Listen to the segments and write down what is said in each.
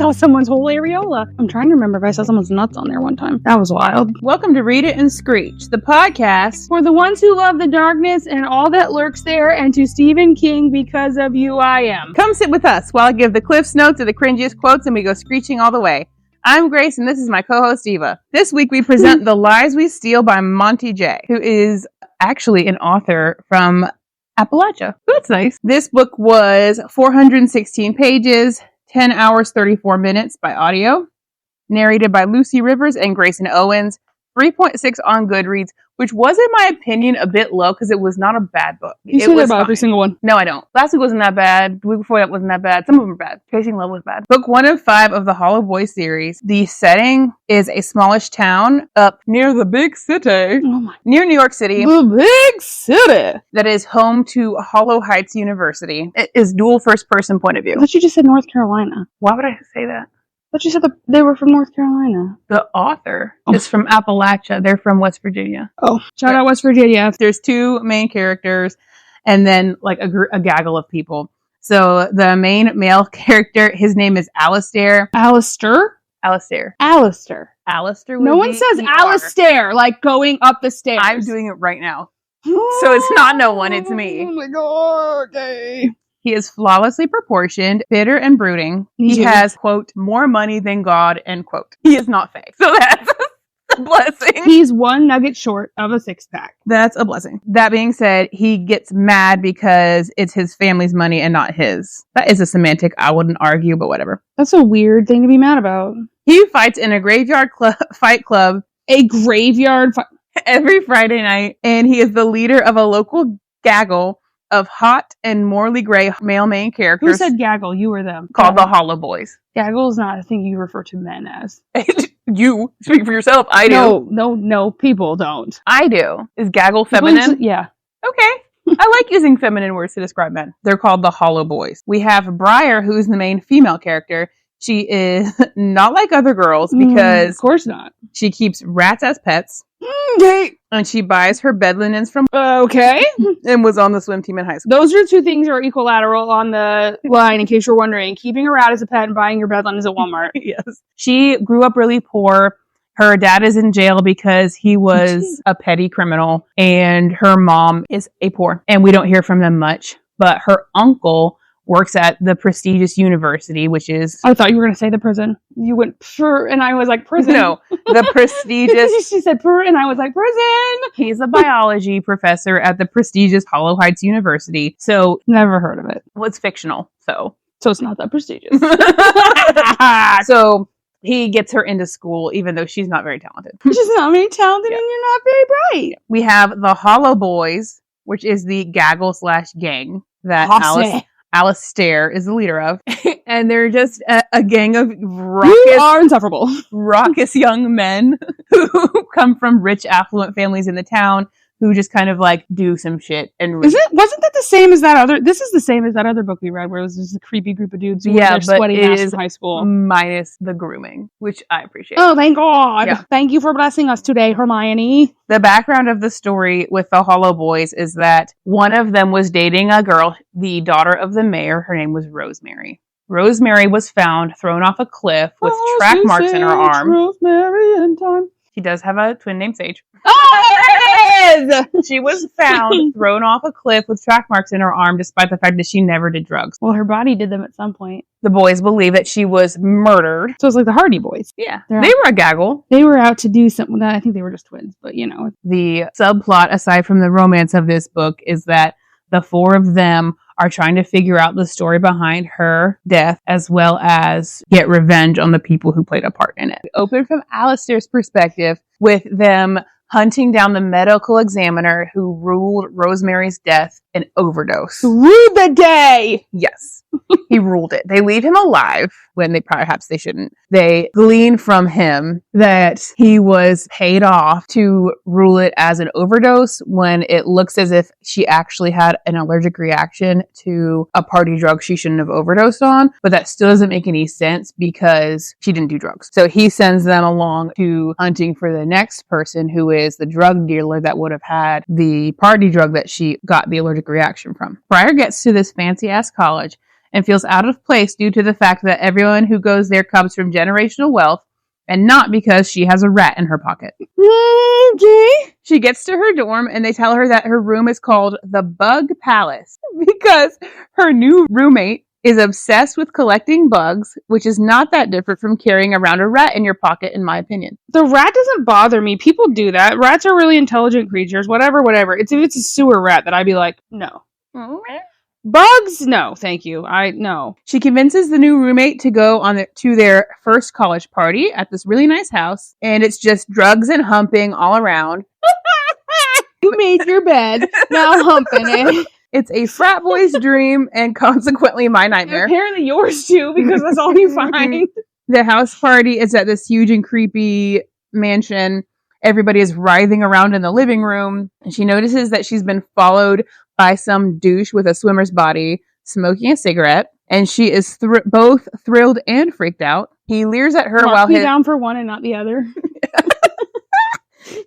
saw someone's whole areola. I'm trying to remember if I saw someone's nuts on there one time. That was wild. Welcome to Read It and Screech, the podcast for the ones who love the darkness and all that lurks there, and to Stephen King, because of you I am. Come sit with us while I give the Cliff's Notes of the cringiest quotes and we go screeching all the way. I'm Grace and this is my co-host Eva. This week we present The Lies We Steal by Monty J, who is actually an author from Appalachia. That's nice. This book was 416 pages, 10 hours, 34 minutes by audio, narrated by Lucy Rivers and Grayson Owens, 3.6 on Goodreads, which was, in my opinion, a bit low because it was not a bad book. You say that about every single one. No, I don't. Last week wasn't that bad. The week before that wasn't that bad. Some of them are bad. Pacing level was bad. Book 1 of 5 of the Hollow Boys series. The setting is a smallish town up near the big city. Near New York City. The big city. That is home to Hollow Heights University. It is dual first-person point of view. I thought you just said North Carolina. Why would I say that? I thought you said they were from North Carolina. The author is from Appalachia. They're from West Virginia. Oh, shout out West Virginia. There's 2 main characters and then like a gaggle of people. So the main male character, his name is Alistair. Alistair? Alistair. Alistair. Alistair. No one says Alistair, like going up the stairs. I'm doing it right now. So it's not no one, it's me. Oh my god, okay. He is flawlessly proportioned, bitter and brooding. He has, quote, more money than God, end quote. He is not fake. So that's a blessing. He's one nugget short of a 6-pack. That's a blessing. That being said, he gets mad because it's his family's money and not his. That is a semantic I wouldn't argue, but whatever. That's a weird thing to be mad about. He fights in a graveyard fight club. A graveyard fight? Every Friday night, and he is the leader of a local gaggle of hot and morally gray male main characters. Who said gaggle? You or them? Called the Hollow Boys. Gaggle is not a thing you refer to men as. You speak for yourself. I do. No, people don't. I do. Is gaggle feminine? Yeah. Okay. I like using feminine words to describe men. They're called the Hollow Boys. We have Briar, who's the main female character. She is not like other girls because... of course not. She keeps rats as pets. Okay. And she buys her bed linens from... Okay. And was on the swim team in high school. Those are 2 things that are equilateral on the line, in case you're wondering. Keeping a rat as a pet and buying your bed linens at Walmart. Yes. She grew up really poor. Her dad is in jail because he was a petty criminal. And her mom is a poor. And we don't hear from them much. But her uncle works at the prestigious university, which is... I thought you were going to say the prison. You went, purr, and I was like, prison. No, the prestigious... She said, purr, and I was like, prison. He's a biology professor at the prestigious Hollow Heights University. So... Never heard of it. Well, it's fictional, so... So it's not that prestigious. So... He gets her into school, even though she's not very talented. She's not very talented, and you're not very bright. We have the Hollow Boys, which is the gaggle/gang that Alistair is the leader of. And they're just a gang of You are insufferable. raucous young men who come from rich, affluent families in the town who just kind of like do some shit. And wasn't that the same as that other? This is the same as that other book we read, where it was just a creepy group of dudes who were there sweaty ass from high school, minus the grooming, which I appreciate. Oh, thank God! Yeah. Thank you for blessing us today, Hermione. The background of the story with the Hollow Boys is that one of them was dating a girl, the daughter of the mayor. Her name was Rosemary. Rosemary was found thrown off a cliff with track marks in her arm. Rosemary in time. She does have a twin named Sage. Oh, she was found thrown off a cliff with track marks in her arm, despite the fact that she never did drugs. Well, her body did them at some point. The boys believe that she was murdered. So it's like the Hardy Boys. Yeah. They were a gaggle. They were out to do something. I think they were just twins, but you know. The subplot, aside from the romance of this book, is that the 4 of them are trying to figure out the story behind her death, as well as get revenge on the people who played a part in it. We open from Alistair's perspective with them hunting down the medical examiner who ruled Rosemary's death an overdose. Ruled the day! Yes. He ruled it. They leave him alive when perhaps they shouldn't. They glean from him that he was paid off to rule it as an overdose when it looks as if she actually had an allergic reaction to a party drug she shouldn't have overdosed on. But that still doesn't make any sense because she didn't do drugs. So he sends them along to hunting for the next person who is the drug dealer that would have had the party drug that she got the allergic reaction from. Briar gets to this fancy ass college and feels out of place due to the fact that everyone who goes there comes from generational wealth and not because she has a rat in her pocket. She gets to her dorm and they tell her that her room is called the Bug Palace because her new roommate is obsessed with collecting bugs, which is not that different from carrying around a rat in your pocket, in my opinion. The rat doesn't bother me. People do that. Rats are really intelligent creatures. Whatever. If it's a sewer rat, that I'd be like, no. Bugs? No, thank you. No. She convinces the new roommate to go to their first college party at this really nice house, and it's just drugs and humping all around. You made your bed, now humping it. It's a frat boy's dream and consequently my nightmare. Apparently yours too, because that's all you find. The house party is at this huge and creepy mansion. Everybody is writhing around in the living room, and she notices that she's been followed by some douche with a swimmer's body smoking a cigarette, and she is both thrilled and freaked out. He leers at her while he's down for one and not the other.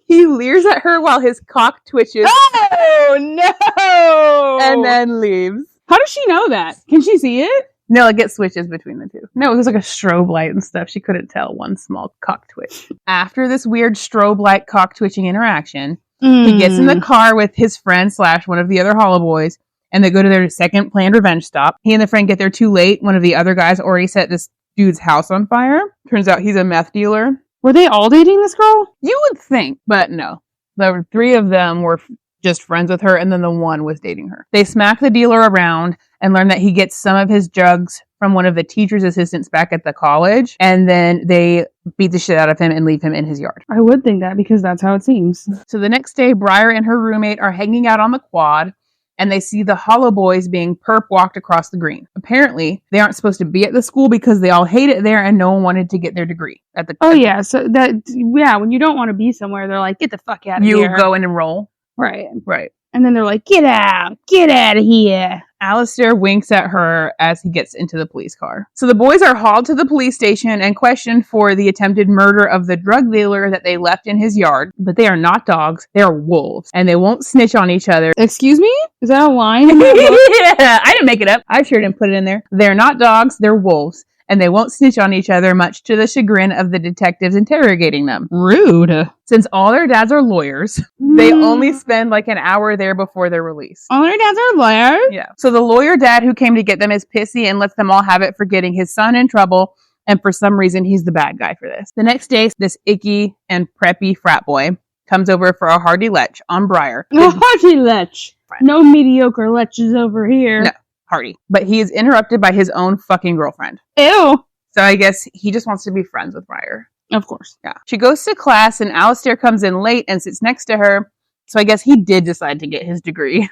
He leers at her while his cock twitches. Oh no! And then leaves. How does she know that? Can she see it? No, it gets switches between the two. No, it was like a strobe light and stuff. She couldn't tell one small cock twitch. After this weird strobe light cock twitching interaction, he gets in the car with his friend / one of the other Hollow Boys, and they go to their second planned revenge stop. He and the friend get there too late. One of the other guys already set this dude's house on fire. Turns out he's a meth dealer. Were they all dating this girl? You would think, but no. The 3 of them were just friends with her, and then the one was dating her. They smack the dealer around and learn that he gets some of his drugs from one of the teacher's assistants back at the college, and then they beat the shit out of him and leave him in his yard. I would think that, because that's how it seems. So the next day, Briar and her roommate are hanging out on the quad, and they see the Hollow Boys being perp walked across the green. Apparently, they aren't supposed to be at the school because they all hate it there and no one wanted to get their degree at the yeah, so when you don't want to be somewhere, they're like, get the fuck out of here. You go and enroll. Right. Right. And then they're like, get out of here. Alistair winks at her as he gets into the police car. So the boys are hauled to the police station and questioned for the attempted murder of the drug dealer that they left in his yard. But they are not dogs. They are wolves. And they won't snitch on each other. Excuse me? Is that a line? Yeah, I didn't make it up. I sure didn't put it in there. They're not dogs. They're wolves. And they won't snitch on each other, much to the chagrin of the detectives interrogating them. Rude. Since all their dads are lawyers, they only spend like an hour there before they're released. All their dads are lawyers? Yeah. So the lawyer dad who came to get them is pissy and lets them all have it for getting his son in trouble. And for some reason, he's the bad guy for this. The next day, this icky and preppy frat boy comes over for a hearty lech on Briar. A hearty lech. No mediocre leches over here. No. Hearty. But he is interrupted by his own fucking girlfriend. Ew. So I guess he just wants to be friends with Briar. Of course. Yeah. She goes to class and Alistair comes in late and sits next to her. So I guess he did decide to get his degree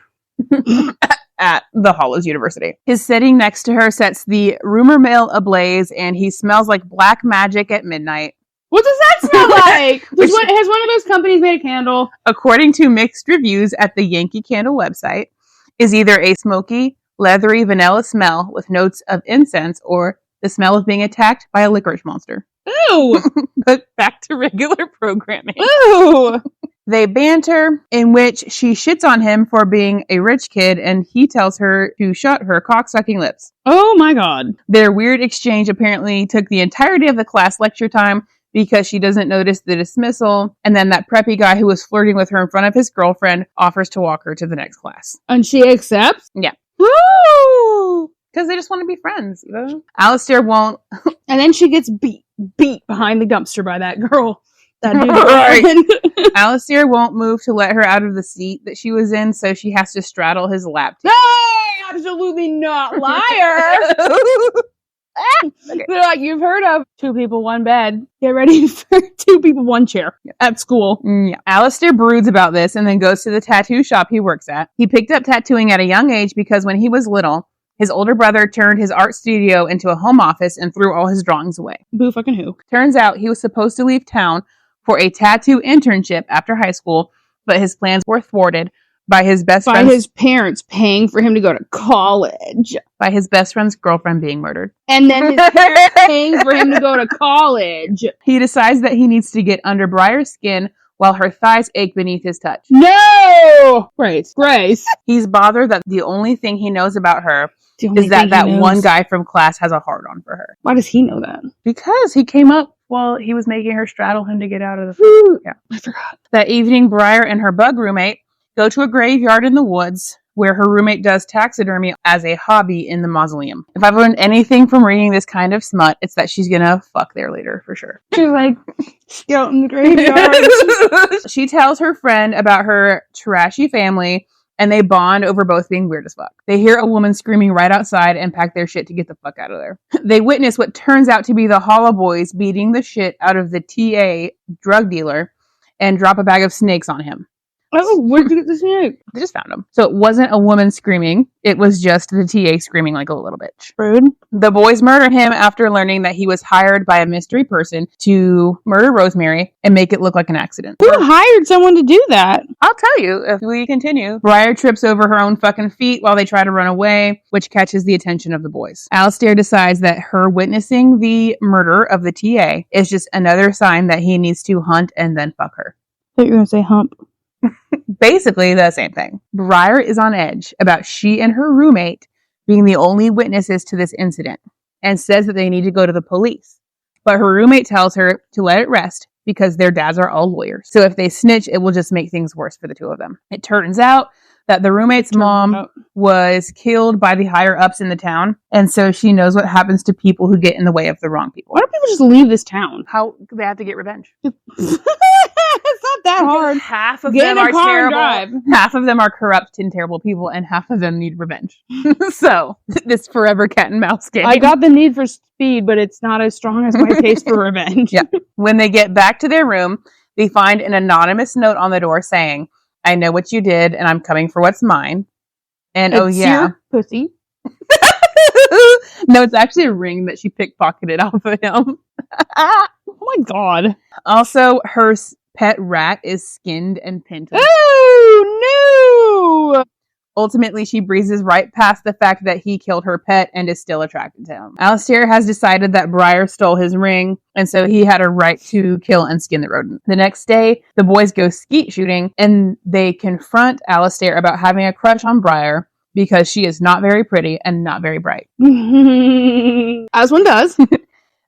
at the Hollows University. His sitting next to her sets the rumor mill ablaze and he smells like black magic at midnight. What does that smell like? Has one of those companies made a candle? According to mixed reviews at the Yankee Candle website, is either a smoky, leathery vanilla smell with notes of incense or the smell of being attacked by a licorice monster. Ew! But back to regular programming. Ew! They banter, in which she shits on him for being a rich kid and he tells her to shut her cocksucking lips. Oh my god. Their weird exchange apparently took the entirety of the class lecture time because she doesn't notice the dismissal, and then that preppy guy who was flirting with her in front of his girlfriend offers to walk her to the next class. And she accepts? Yeah. Woo! Because they just want to be friends, you know? Alistair won't. And then she gets beat behind the dumpster by that girl. That dude. Right. Alistair won't move to let her out of the seat that she was in, so she has to straddle his lap. Hey, absolutely not, liar. Okay. They're like, you've heard of 2 people, 1 bed. Get ready for 2 people, 1 chair at school. Yeah. Alistair broods about this and then goes to the tattoo shop he works at. He picked up tattooing at a young age because when he was little, his older brother turned his art studio into a home office and threw all his drawings away. Boo fucking who. Turns out he was supposed to leave town for a tattoo internship after high school, but his plans were thwarted by his his parents paying for him to go to college. By his best friend's girlfriend being murdered. And then his parents paying for him to go to college. He decides that he needs to get under Briar's skin while her thighs ache beneath his touch. No! Grace. He's bothered that the only thing he knows about her The only is that thing he knows. one guy from class has a hard-on for her. Why does he know that? Because he came up while he was making her straddle him to get out of the... Yeah. I forgot. That evening, Briar and her bug roommate go to a graveyard in the woods where her roommate does taxidermy as a hobby in the mausoleum. If I've learned anything from reading this kind of smut, it's that she's gonna fuck there later, for sure. She's like, scout in the graveyard. She tells her friend about her trashy family, and they bond over both being weird as fuck. They hear a woman screaming right outside and pack their shit to get the fuck out of there. They witness what turns out to be the Hollow Boys beating the shit out of the TA drug dealer and drop a bag of snakes on him. Oh, where did you get the snake? They just found him. So it wasn't a woman screaming. It was just the TA screaming like a little bitch. Rude. The boys murder him after learning that he was hired by a mystery person to murder Rosemary and make it look like an accident. Who hired someone to do that? I'll tell you if we continue. Briar trips over her own fucking feet while they try to run away, which catches the attention of the boys. Alistair decides that her witnessing the murder of the TA is just another sign that he needs to hunt and then fuck her. I thought you were going to say hump. Basically the same thing. Briar is on edge about she and her roommate being the only witnesses to this incident and says that they need to go to the police. But her roommate tells her to let it rest because their dads are all lawyers. So if they snitch, it will just make things worse for the two of them. It turns out that the roommate's mom was killed by the higher ups in the town. And so she knows what happens to people who get in the way of the wrong people. Why don't people just leave this town? How they have to get revenge. It's not that hard. Half of Get them in a are car and terrible. drive. Half of them are corrupt and terrible people, and half of them need revenge. So this forever cat and mouse game. I got the need for speed, but it's not as strong as my taste for revenge. Yeah. When they get back to their room, they find an anonymous note on the door saying, "I know what you did, and I'm coming for what's mine." And It's oh yeah, your pussy. no, it's actually a ring that she pickpocketed off of him. Oh my god. Also, her pet rat is skinned and painted. Oh no! Ultimately, she breezes right past the fact that he killed her pet and is still attracted to him. Alistair has decided that Briar stole his ring, and so he had a right to kill and skin the rodent. The next day, the boys go skeet shooting, and they confront Alistair about having a crush on Briar because she is not very pretty and not very bright. As one does.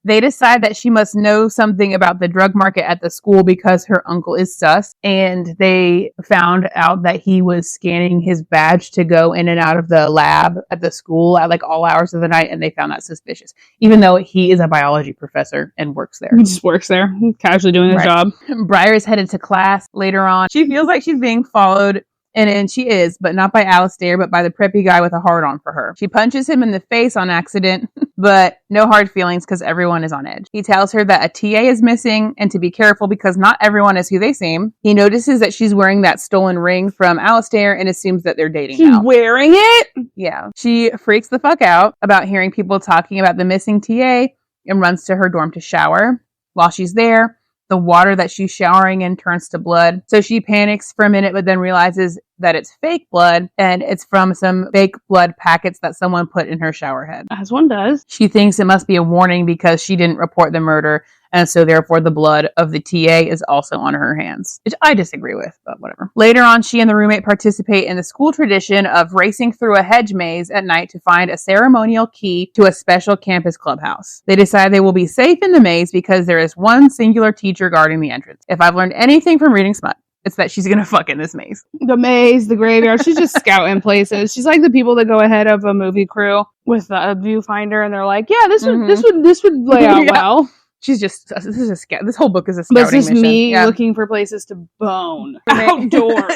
They decide that she must know something about the drug market at the school because her uncle is sus, and they found out that he was scanning his badge to go in and out of the lab at the school at like all hours of the night, and they found that suspicious, even though he is a biology professor and works there. He just works there, casually doing his Right. job. Briar is headed to class later on. She feels like she's being followed, and she is, but not by Alistair, but by the preppy guy with a hard-on for her. She punches him in the face on accident, but no hard feelings because everyone is on edge. He tells her that a TA is missing and to be careful because not everyone is who they seem. He notices that she's wearing that stolen ring from Alistair and assumes that they're dating She's now. wearing it? Yeah. She freaks the fuck out about hearing people talking about the missing TA and runs to her dorm to shower. While she's there, the water that she's showering in turns to blood. So she panics for a minute, but then realizes that it's fake blood and it's from some fake blood packets that someone put in her shower head. As one does. She thinks it must be a warning because she didn't report the murder, and so therefore the blood of the TA is also on her hands, which I disagree with, but whatever. Later on, she and the roommate participate in the school tradition of racing through a hedge maze at night to find a ceremonial key to a special campus clubhouse. They decide they will be safe in the maze because there is one singular teacher guarding the entrance. If I've learned anything from reading smut, it's that she's gonna fuck in this maze. The maze, the graveyard. She's just scouting places. She's like the people that go ahead of a movie crew with a viewfinder, and they're like, "Yeah, this would lay out Yeah. well." She's just this whole book is a But scouting it's just mission. me Yeah. looking for places to bone Roommate. outdoors.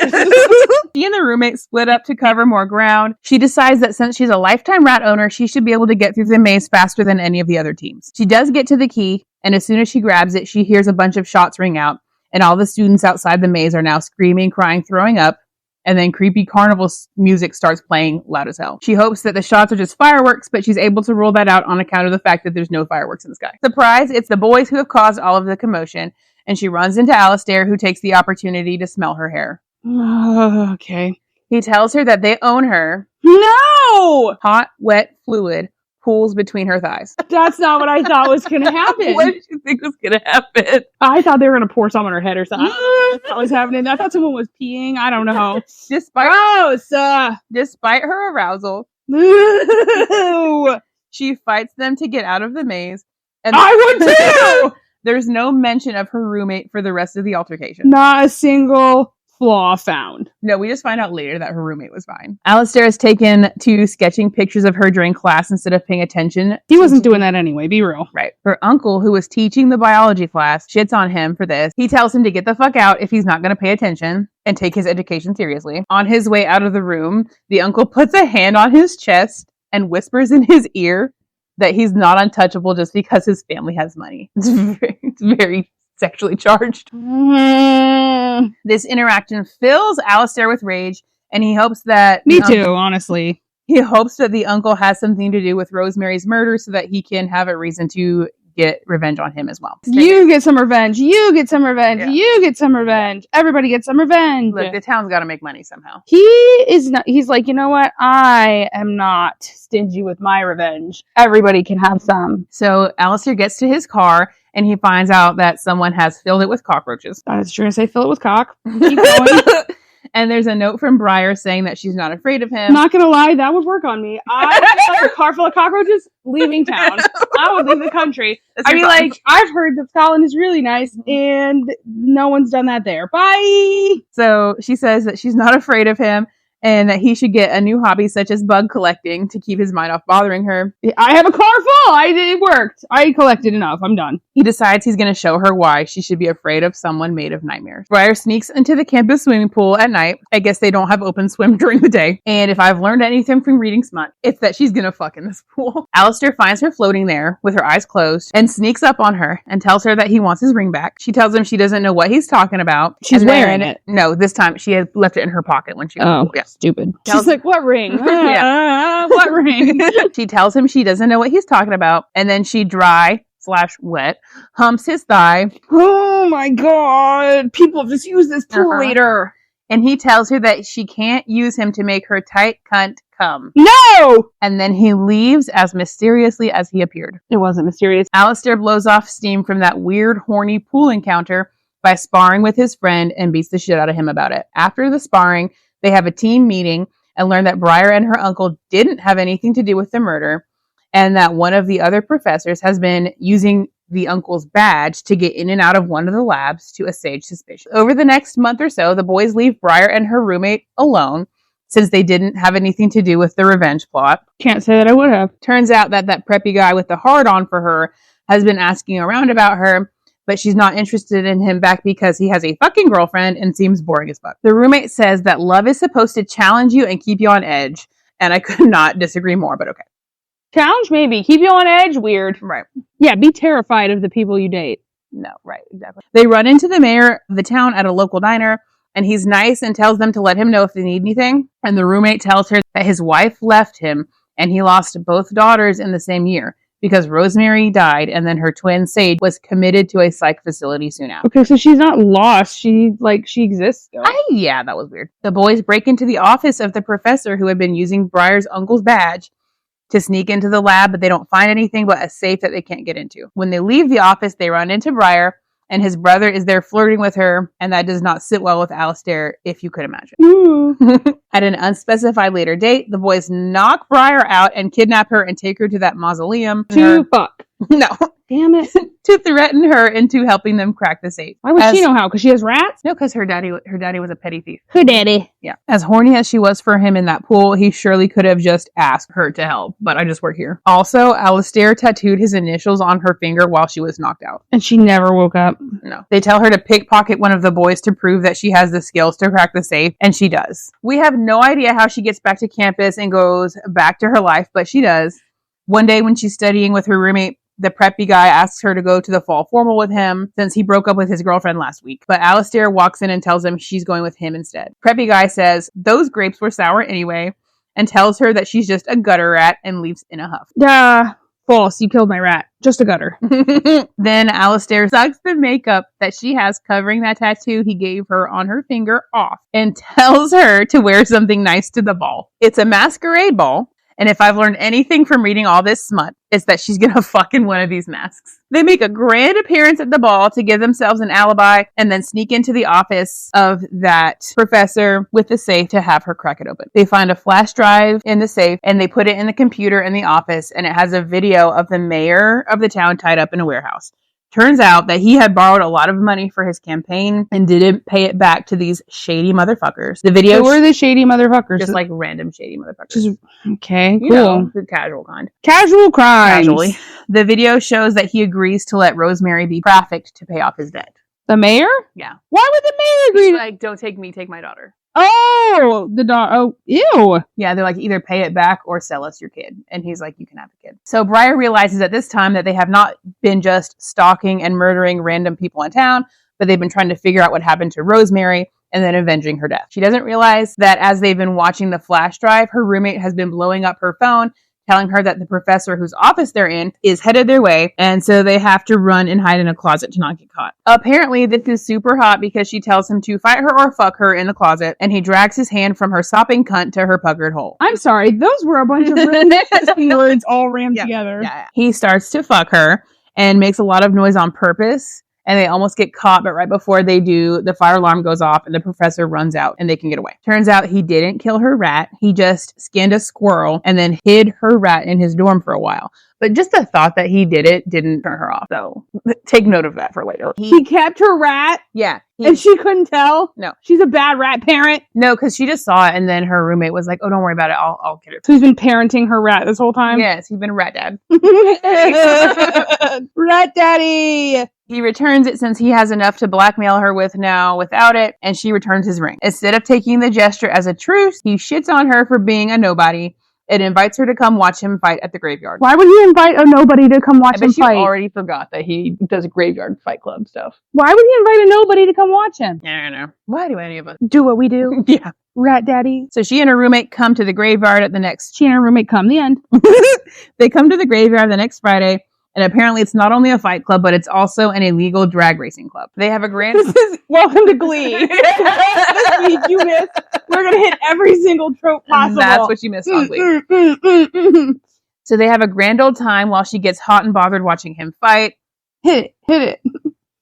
She and the roommate split up to cover more ground. She decides that since she's a lifetime rat owner, she should be able to get through the maze faster than any of the other teams. She does get to the key, and as soon as she grabs it, she hears a bunch of shots ring out, and all the students outside the maze are now screaming, crying, throwing up, and then creepy carnival music starts playing loud as hell. She hopes that the shots are just fireworks, but she's able to rule that out on account of the fact that there's no fireworks in the sky. Surprise, it's the boys who have caused all of the commotion, and she runs into Alistair, who takes the opportunity to smell her hair. Okay. He tells her that they own her. No! Hot, wet fluid pools between her thighs. That's not what I thought was going to happen. What did you think was going to happen? I thought they were going to pour some on her head or something. I don't know what was happening. I thought someone was peeing. I don't know. Gross! Gross. Despite her arousal, Ew. she fights them to get out of the maze. And I would too. There's no mention of her roommate for the rest of the altercation. Not a single flaw found. No, we just find out later that her roommate was fine. Alistair is taken to sketching pictures of her during class instead of paying attention. He wasn't doing that anyway, be real. Right. Her uncle, who was teaching the biology class, shits on him for this. He tells him to get the fuck out if he's not going to pay attention and take his education seriously. On his way out of the room, the uncle puts a hand on his chest and whispers in his ear that he's not untouchable just because his family has money. It's very sexually charged. This interaction fills Alistair with rage, and he hopes that... Me too, honestly. He hopes that the uncle has something to do with Rosemary's murder so that he can have a reason to get revenge on him as well. You get some revenge. You get some revenge. Yeah. You get some revenge. Everybody gets some revenge. Look, the town's got to make money somehow. He is not. He's like, you know what? I am not stingy with my revenge. Everybody can have some. So Alistair gets to his car, and he finds out that someone has filled it with cockroaches. I was trying to say fill it with cock. Keep going. And there's a note from Briar saying that she's not afraid of him. I'm not gonna lie, that would work on me. I have a car full of cockroaches, leaving town. I would leave the country. I'd be like, I've heard that Scotland is really nice, and no one's done that there. Bye. So she says that she's not afraid of him, and that he should get a new hobby such as bug collecting to keep his mind off bothering her. I have a car full. It worked. I collected enough. I'm done. He decides he's going to show her why she should be afraid of someone made of nightmares. Briar sneaks into the campus swimming pool at night. I guess they don't have open swim during the day. And if I've learned anything from reading Smut, it's that she's going to fuck in this pool. Alistair finds her floating there with her eyes closed and sneaks up on her and tells her that he wants his ring back. She tells him she doesn't know what he's talking about. She's wearing it. No, this time she had left it in her pocket when she was yeah. Stupid. Tells- She's like, what ring? Yeah. What ring? She tells him she doesn't know what he's talking about, and then she dry/wet humps his thigh. Oh my god. People just use this pool later. And he tells her that she can't use him to make her tight cunt come. No! And then he leaves as mysteriously as he appeared. It wasn't mysterious. Alistair blows off steam from that weird, horny pool encounter by sparring with his friend and beats the shit out of him about it. After the sparring, they have a team meeting and learn that Briar and her uncle didn't have anything to do with the murder, and that one of the other professors has been using the uncle's badge to get in and out of one of the labs to assuage suspicion. Over the next month or so, the boys leave Briar and her roommate alone, since they didn't have anything to do with the revenge plot. Can't say that I would have. Turns out that preppy guy with the hard-on for her has been asking around about her, but she's not interested in him back because he has a fucking girlfriend and seems boring as fuck. The roommate says that love is supposed to challenge you and keep you on edge, and I could not disagree more, but okay. Challenge maybe. Keep you on edge? Weird. Right. Yeah, be terrified of the people you date. No, right, exactly. They run into the mayor of the town at a local diner, and he's nice and tells them to let him know if they need anything. And the roommate tells her that his wife left him, and he lost both daughters in the same year, because Rosemary died, and then her twin, Sage, was committed to a psych facility soon after. Okay, so she's not lost. She exists still. Yeah, that was weird. The boys break into the office of the professor who had been using Briar's uncle's badge to sneak into the lab, but they don't find anything but a safe that they can't get into. When they leave the office, they run into Briar, and his brother is there flirting with her, and that does not sit well with Alistair, if you could imagine. At an unspecified later date, the boys knock Briar out and kidnap her and take her to that mausoleum. To fuck. No. Damn it. To threaten her into helping them crack the safe. Why would she know how? Because she has rats? No, because her daddy was a petty thief. Her daddy. Yeah. As horny as she was for him in that pool, he surely could have just asked her to help, but I just work here. Also, Alistair tattooed his initials on her finger while she was knocked out. And she never woke up. No. They tell her to pickpocket one of the boys to prove that she has the skills to crack the safe, and she does. We have no idea how she gets back to campus and goes back to her life, but she does. One day when she's studying with her roommate, the preppy guy asks her to go to the fall formal with him since he broke up with his girlfriend last week. But Alistair walks in and tells him she's going with him instead. Preppy guy says those grapes were sour anyway and tells her that she's just a gutter rat and leaves in a huff. False. You killed my rat. Just a gutter. Then Alistair sucks the makeup that she has covering that tattoo he gave her on her finger off and tells her to wear something nice to the ball. It's a masquerade ball. And if I've learned anything from reading all this smut, it's that she's gonna fucking one of these masks. They make a grand appearance at the ball to give themselves an alibi and then sneak into the office of that professor with the safe to have her crack it open. They find a flash drive in the safe and they put it in the computer in the office, and it has a video of the mayor of the town tied up in a warehouse. Turns out that he had borrowed a lot of money for his campaign and didn't pay it back to these shady motherfuckers. The video Who are the shady motherfuckers? just like random shady motherfuckers. Just, okay, cool. You know, the casual kind. Casual crimes. Casually. The video shows that he agrees to let Rosemary be trafficked to pay off his debt. The mayor? Yeah. Why would the mayor agree? He's like, don't take me, take my daughter. Oh, the dog. Oh, ew. Yeah, they're like, either pay it back or sell us your kid. And he's like, you can have the kid. So Briar realizes at this time that they have not been just stalking and murdering random people in town, but they've been trying to figure out what happened to Rosemary and then avenging her death. She doesn't realize that as they've been watching the flash drive, her roommate has been blowing up her phone, telling her that the professor whose office they're in is headed their way, and so they have to run and hide in a closet to not get caught. Apparently, this is super hot because she tells him to fight her or fuck her in the closet, and he drags his hand from her sopping cunt to her puckered hole. I'm sorry. Those were a bunch of really nasty words all rammed together. Yeah. He starts to fuck her and makes a lot of noise on purpose. And they almost get caught, but right before they do, the fire alarm goes off and the professor runs out and they can get away. Turns out he didn't kill her rat. He just skinned a squirrel and then hid her rat in his dorm for a while. But just the thought that he did it didn't turn her off. So take note of that for later. He kept her rat Yeah. and she couldn't tell? No. She's a bad rat parent. No, because she just saw it and then her roommate was like, oh, don't worry about it. I'll get her. So he's been parenting her rat this whole time? Yes, he's been a rat dad. Rat daddy! He returns it since he has enough to blackmail her with now without it, and she returns his ring. Instead of taking the gesture as a truce, he shits on her for being a nobody and invites her to come watch him fight at the graveyard. Why would he invite a nobody to come watch I him bet you fight? already forgot that he does graveyard fight club stuff. Why would he invite a nobody to come watch him? I don't know. Why do any of us? Do what we do. Yeah. Rat daddy. So she and her roommate come to the graveyard at the next... She and her roommate come. The end. They come to the graveyard the next Friday, and apparently it's not only a fight club, but it's also an illegal drag racing club. They have a grand... This is welcome to Glee. This week you missed. We're gonna hit every single trope possible. And that's what you missed on Glee. So they have a grand old time while she gets hot and bothered watching him fight. Hit it.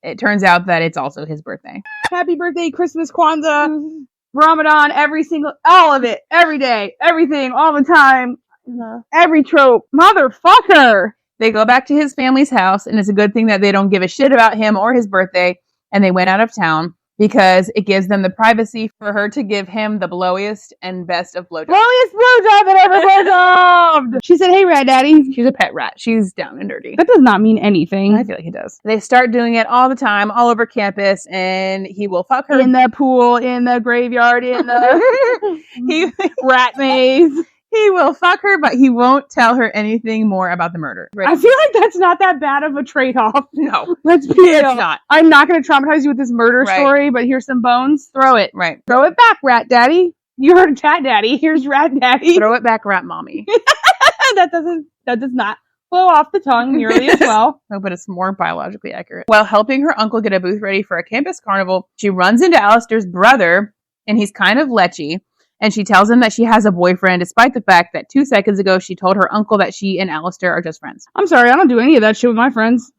It turns out that it's also his birthday. Happy birthday, Christmas, Kwanzaa, Ramadan, all of it, every day, everything, all the time, every trope. Motherfucker. They go back to his family's house, and it's a good thing that they don't give a shit about him or his birthday, and they went out of town because it gives them the privacy for her to give him the blowiest and best of blowjobs. Blowiest blowjob that ever blowjobbed. She said, hey, rat daddy. She's a pet rat. She's down and dirty. That does not mean anything. I feel like he does. They start doing it all the time, all over campus, and he will fuck her. In the pool, in the graveyard, in the rat maze. He will fuck her, but he won't tell her anything more about the murder. I feel like that's not that bad of a trade-off. No. Let's be real. It's not. I'm not going to traumatize you with this murder story, but here's some bones. Throw it. Right. Throw it back, rat daddy. You heard cat daddy. Here's rat daddy. Throw it back, rat mommy. That does not flow off the tongue nearly as well. No, but it's more biologically accurate. While helping her uncle get a booth ready for a campus carnival, she runs into Alistair's brother, and he's kind of lechy. And she tells him that she has a boyfriend, despite the fact that 2 seconds ago she told her uncle that she and Alistair are just friends. I'm sorry, I don't do any of that shit with my friends.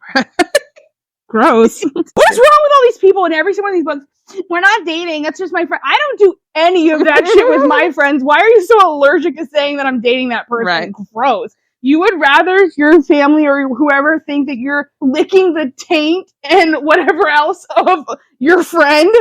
Gross. What's wrong with all these people in every single one of these books? We're not dating, that's just my friend. I don't do any of that shit with my friends. Why are you so allergic to saying that I'm dating that person? Right. Gross. You would rather your family or whoever think that you're licking the taint and whatever else of your friend.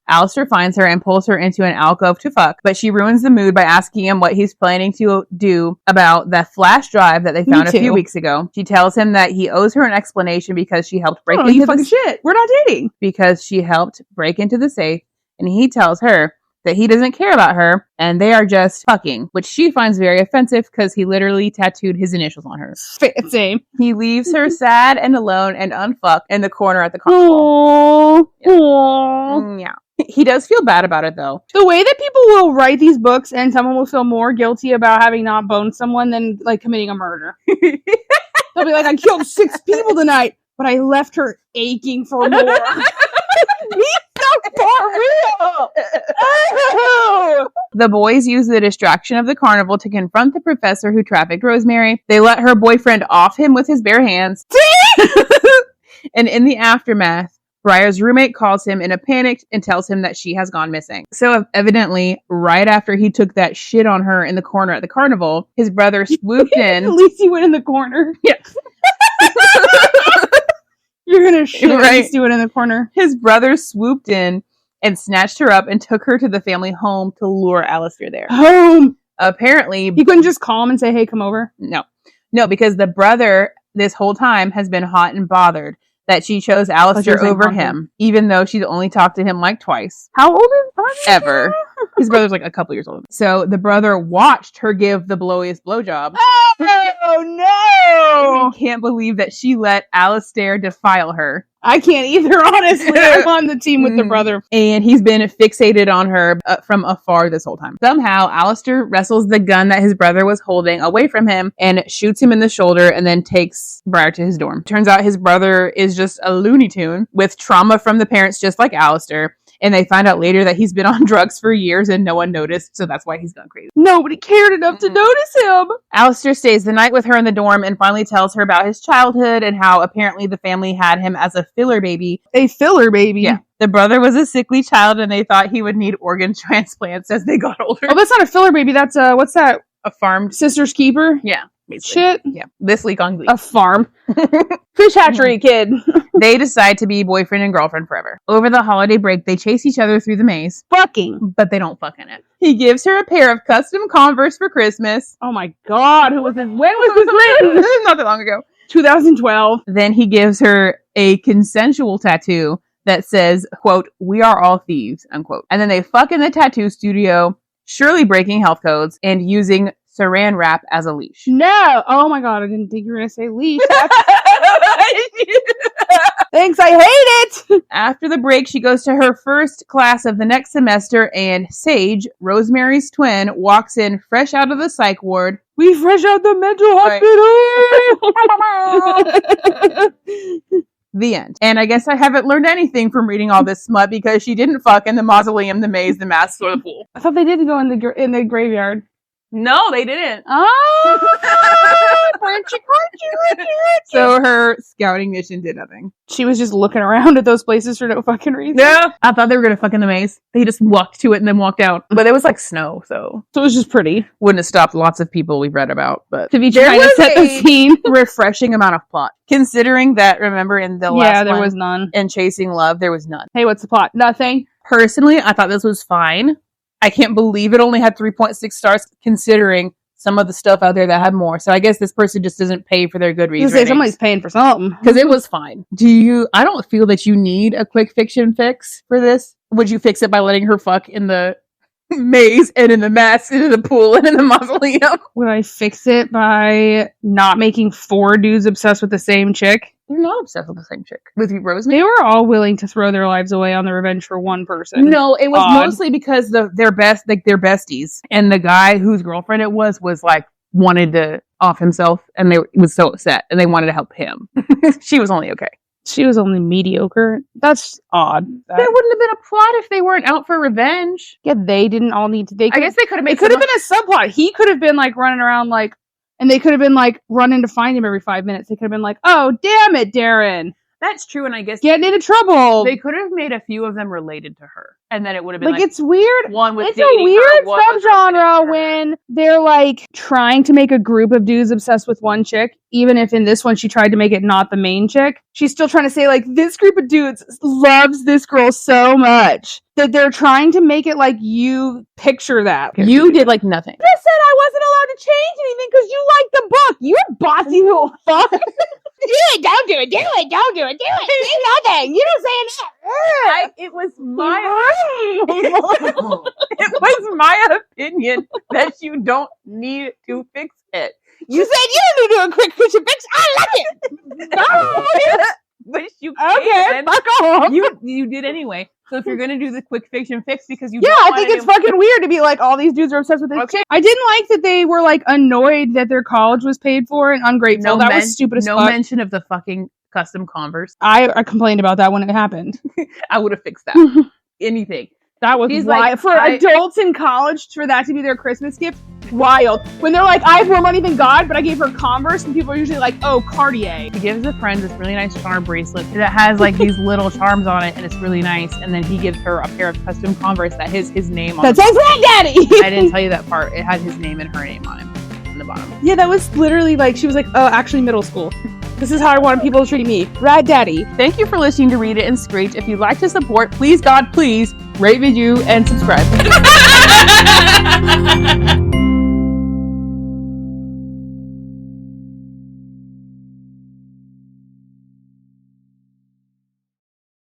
Alistair finds her and pulls her into an alcove to fuck, but she ruins the mood by asking him what he's planning to do about the flash drive that they found a few weeks ago. She tells him that he owes her an explanation because she helped break into the shit. We're not dating. Because she helped break into the safe, and he tells her that he doesn't care about her, and they are just fucking, which she finds very offensive because he literally tattooed his initials on her. Same. He leaves her sad and alone and unfucked in the corner at the carnival. Aww. Yeah. He does feel bad about it, though. The way that people will write these books and someone will feel more guilty about having not boned someone than, like, committing a murder. They'll be like, I killed 6 people tonight, but I left her aching for more. He's so For real? Oh! The boys use the distraction of the carnival to confront the professor who trafficked Rosemary. They let her boyfriend off him with his bare hands. And in the aftermath, Briar's roommate calls him in a panic and tells him that she has gone missing. So evidently, right after he took that shit on her in the corner at the carnival, his brother swooped in. At least he went in the corner. Yeah. You're gonna shit Right. at least do it in the corner. His brother swooped in and snatched her up and took her to the family home to lure Alistair there. Home. Apparently, He couldn't just call him and say, "Hey, come over." no, because the brother this whole time has been hot and bothered that she chose Alistair Like over Hunter. him, even though she's only talked to him like twice. How old is Hunter? Ever. His brother's like a couple years older. So the brother watched her give the blowiest blowjob. Oh He can't believe that she let Alistair defile her. I can't either. Honestly, I'm on the team with the brother. And he's been fixated on her from afar this whole time. Somehow, Alistair wrestles the gun that his brother was holding away from him and shoots him in the shoulder and then takes Briar to his dorm. Turns out his brother is just a Looney Tune with trauma from the parents just like Alistair. And they find out later that he's been on drugs for years and no one noticed, so that's why he's gone crazy. Nobody cared enough to notice him. Alistair stays the night with her in the dorm and finally tells her about his childhood and how apparently the family had him as a filler baby. A filler baby. Yeah. The brother was a sickly child and they thought he would need organ transplants as they got older. Oh, that's not a filler baby. That's what's that? A farmed. Sister's keeper. Yeah. Basically. Shit. Yeah. This week on Glee. A farm. Fish hatchery kid. They decide to be boyfriend and girlfriend forever. Over the holiday break, they chase each other through the maze, Fucking. but they don't fuck in it. He gives her a pair of custom Converse for Christmas. Oh my God. Who was this? When was this written? This is not that long ago. 2012. Then he gives her a consensual tattoo that says, quote, "We are all thieves," unquote. And then they fuck in the tattoo studio, surely breaking health codes and using saran wrap as a leash. No. Oh my God. I didn't think you were going to say leash. Thanks. I hate it. After the break, she goes to her first class of the next semester, and Sage, Rosemary's twin, walks in fresh out of the psych ward. We fresh out the mental hospital. The end. And I guess I haven't learned anything from reading all this smut because she didn't fuck in the mausoleum, the maze, the masks, or the pool. I thought they did go in the graveyard. No, they didn't. Oh, So her scouting mission did nothing. she was just looking around at those places for no fucking reason. No, I thought they were gonna fuck in the maze. They just walked to it and then walked out. But it was like snow, so So it was just pretty. wouldn't have stopped lots of people we've read about. But To be There trying to was set the a- scene. refreshing amount of plot, considering that. Remember in the last Yeah, there one, was none. in Chasing Love, there was none. Hey, what's the plot? Nothing. Personally, I thought this was fine. I can't believe it only had 3.6 stars, considering some of the stuff out there that had more. So I guess this person just doesn't pay for their Goodreads You say somebody's paying for something. because it was fine. I don't feel that you need a quick fiction fix for this. Would you fix it by letting her fuck in the maze and in the mask and in the pool and in the mausoleum? Would I fix it by not making 4 dudes obsessed with the same chick? You're not obsessed with the same chick. With you, Rosemary? They were all willing to throw their lives away on the revenge for one person. No, it was Odd. mostly because they're besties, and the guy whose girlfriend it was like wanted to off himself, and they was so upset, and they wanted to help him. She was only okay. She was only mediocre. That's odd. There wouldn't have been a plot if they weren't out for revenge. Yeah, they didn't all need to. They I could, guess they could have made. it could have been a subplot. He could have been like running around like, and they could have been like running to find him every 5 minutes. They could have been like, "Oh, damn it, Darren, That's true, and I guess getting into trouble." they could have made a few of them related to her, and then it would have been like like it's weird. one was It's a dating weird her, one was related to subgenre her. when they're like trying to make a group of dudes obsessed with one chick, even if in this one she tried to make it not the main chick. She's still trying to say like this group of dudes loves this girl so much that they're trying to make it like you picture that. You did like nothing. I said I wasn't allowed to change anything because you like the book. You're bossy little fuck. Do it, don't do it, do it, don't do it, do it. Say nothing. You don't say that. It was it was my opinion that you don't need to fix it. You said you didn't do a quick kitchen fix. I like it. No. But you Okay, can. fuck off. You did anyway. So if you're gonna do the quick fiction fix because you Yeah, don't I think wanna it's do- fucking weird to be like all these dudes are obsessed with this Okay. chick. I didn't like that they were like annoyed that their college was paid for and ungrateful. That was stupid as no fuck. mention of the fucking custom Converse. I complained about that when it happened. I would have fixed that. anything. That was He's wild. like, For I- adults in college, for that to be their Christmas gift, wild. When they're like, I have more money than God, but I gave her Converse, and people are usually like, oh, Cartier. He gives a friend this really nice charm bracelet that has like these little charms on it, and it's really nice. And then he gives her a pair of custom Converse that has his name on That it. says Rat Daddy! I didn't tell you that part. It had his name and her name on it on the bottom. Yeah, that was literally like, she was like, oh, actually middle school. This is how I wanted people to treat me. Rad Daddy. Thank you for listening to Read It and Screech. If you'd like to support, please, God, please rate, review, and subscribe.